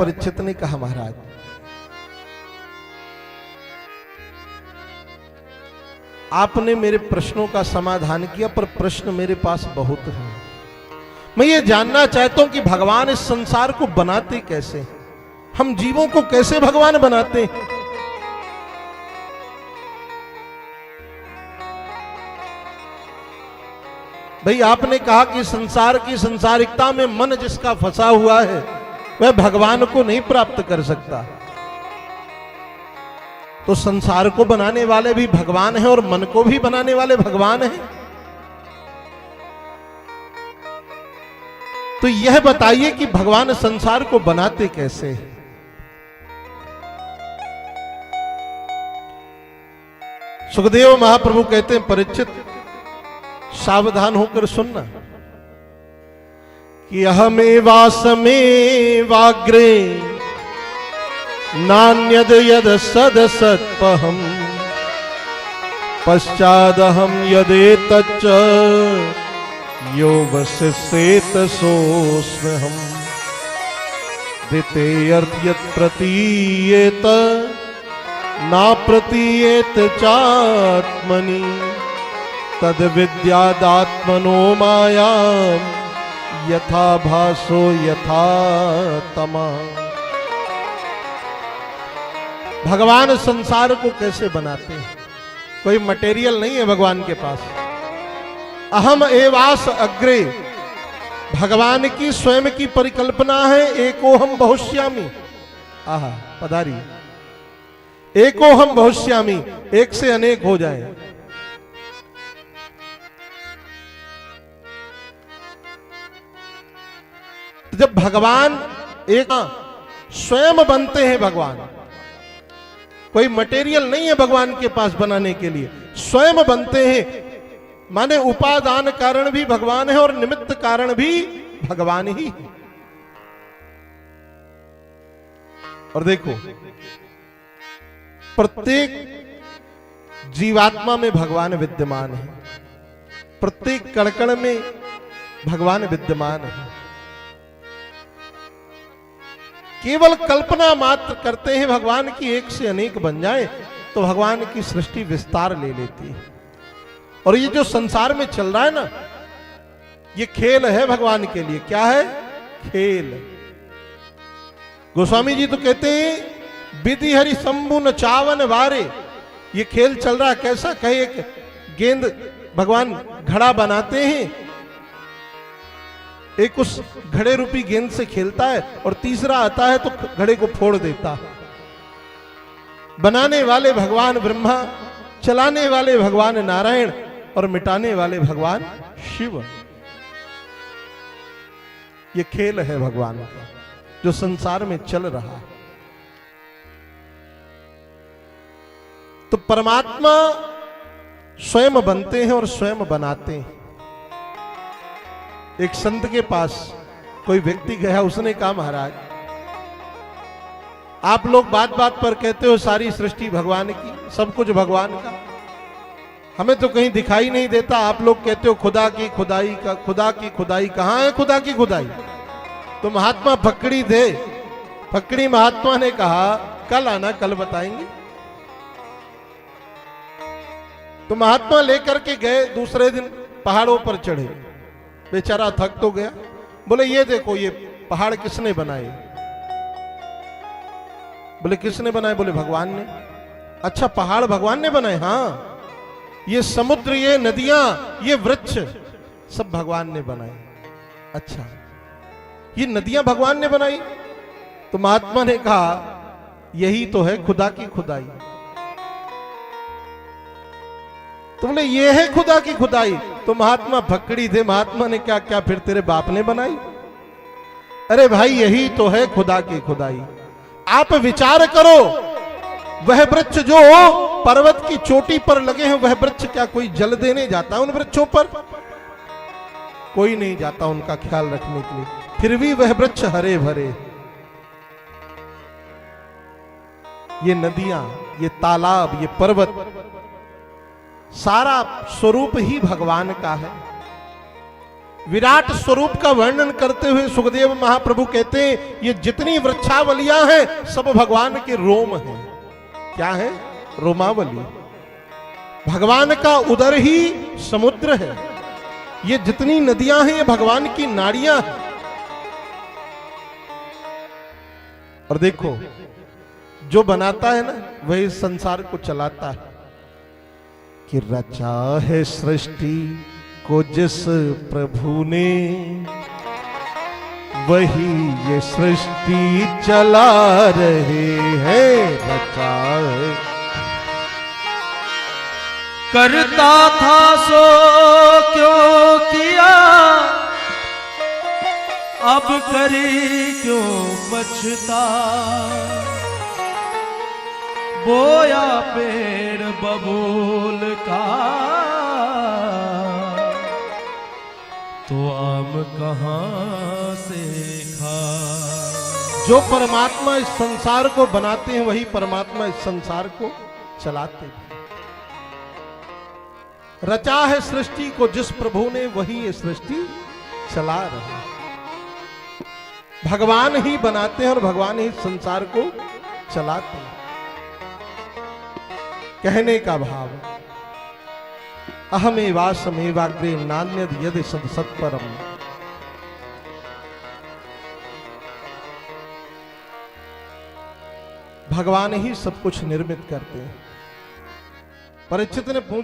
परीक्षित ने कहा, महाराज आपने मेरे प्रश्नों का समाधान किया, पर प्रश्न मेरे पास बहुत हैं। मैं ये जानना चाहता हूं कि भगवान इस संसार को बनाते कैसे, हम जीवों को कैसे भगवान बनाते। भाई आपने कहा कि संसार की संसारिकता में मन जिसका फंसा हुआ है वह भगवान को नहीं प्राप्त कर सकता। तो संसार को बनाने वाले भी भगवान हैं और मन को भी बनाने वाले भगवान हैं। तो यह बताइए कि भगवान संसार को बनाते कैसे। सुखदेव महाप्रभु कहते हैं, परीक्षित सावधान होकर सुनना कि अहमेवासमेवाग्रे नान्यद यद सदसत्पहम पश्चादहम यदेतच्च यो वसिष्येत सोऽस्म्यहम् द्वितीयर्थ यत् प्रतीयेत ना प्रतीयेत चात्मनि तद विद्यादात्मनो मायाम यथा भासो यथा तमा। भगवान संसार को कैसे बनाते हैं? कोई मटेरियल नहीं है भगवान के पास। अहम एवास अग्रे, भगवान की स्वयं की परिकल्पना है। एकोहम बहुश्यामी, आहा पधारी, एकोहम बहुश्यामी, एक से अनेक हो जाए। जब भगवान एक स्वयं बनते हैं, भगवान कोई मटेरियल नहीं है भगवान के पास बनाने के लिए, स्वयं बनते हैं, माने उपादान कारण भी भगवान है और निमित्त कारण भी भगवान ही है। और देखो प्रत्येक जीवात्मा में भगवान विद्यमान है, प्रत्येक कण में भगवान विद्यमान है। केवल कल्पना मात्र करते हैं भगवान की एक से अनेक बन जाए तो भगवान की सृष्टि विस्तार ले लेती है। और ये जो संसार में चल रहा है ना, ये खेल है भगवान के लिए। क्या है? खेल। गोस्वामी जी तो कहते हैं विधि हरि शंभु न चावन वारे। ये खेल चल रहा है कैसा? कहे एक गेंद भगवान घड़ा बनाते हैं, एक उस घड़े रूपी गेंद से खेलता है और तीसरा आता है तो घड़े को फोड़ देता। बनाने वाले भगवान ब्रह्मा, चलाने वाले भगवान नारायण और मिटाने वाले भगवान शिव। ये खेल है भगवान का जो संसार में चल रहा है। तो परमात्मा स्वयं बनते हैं और स्वयं बनाते हैं। एक संत के पास कोई व्यक्ति गया, उसने कहा, महाराज आप लोग बात बात पर कहते हो सारी सृष्टि भगवान की, सब कुछ भगवान का, हमें तो कहीं दिखाई नहीं देता। आप लोग कहते हो खुदा की खुदाई का, खुदा की खुदाई कहां है? खुदा की खुदाई तो महात्मा फकड़ी थे। फकड़ी महात्मा ने कहा कल आना, कल बताएंगे। तो महात्मा लेकर के गए, दूसरे दिन पहाड़ों पर चढ़े। बेचारा थक तो गया। बोले ये देखो ये पहाड़ किसने बनाए? बोले किसने बनाए? बोले भगवान ने। अच्छा पहाड़ भगवान ने बनाए? हाँ। ये समुद्र, ये नदियां, ये वृक्ष सब भगवान ने बनाए। अच्छा ये नदियां भगवान ने बनाई? तो महात्मा ने कहा यही तो है खुदा की खुदाई। तो बोले ये है खुदा की खुदाई? तो महात्मा फकड़ी थे। महात्मा ने क्या क्या फिर तेरे बाप ने बनाई? अरे भाई यही तो है खुदा की खुदाई। आप विचार करो, वह वृक्ष जो पर्वत की चोटी पर लगे हैं, वह वृक्ष क्या कोई जल देने जाता है उन वृक्षों पर? कोई नहीं जाता उनका ख्याल रखने के लिए, फिर भी वह वृक्ष हरे भरे। ये नदियां, ये तालाब, ये पर्वत, सारा स्वरूप ही भगवान का है। विराट स्वरूप का वर्णन करते हुए सुखदेव महाप्रभु कहते हैं ये जितनी वृक्षावलियां हैं सब भगवान के रोम हैं। क्या है? रोमावली। भगवान का उदर ही समुद्र है। ये जितनी नदियां हैं ये भगवान की नाड़ियां हैं। और देखो जो बनाता है ना वही संसार को चलाता है। कि रचा है सृष्टि को जिस प्रभु ने वही ये सृष्टि चला रहे हैं। रचा है करता था सो क्यों किया, अब करी क्यों पछता। बोया पेड़ बबूल का तो आम कहां से खा। जो परमात्मा इस संसार को बनाते हैं वही परमात्मा इस संसार को चलाते हैं। रचा है सृष्टि को जिस प्रभु ने वही ये सृष्टि चला रहे हैं। भगवान ही बनाते हैं और भगवान ही संसार को चलाते हैं। कहने का भाव अहमेवासमेवाग्रे नान्यद यदि सद सत्परम। भगवान ही सब कुछ निर्मित करते हैं। परीक्षित ने पूछा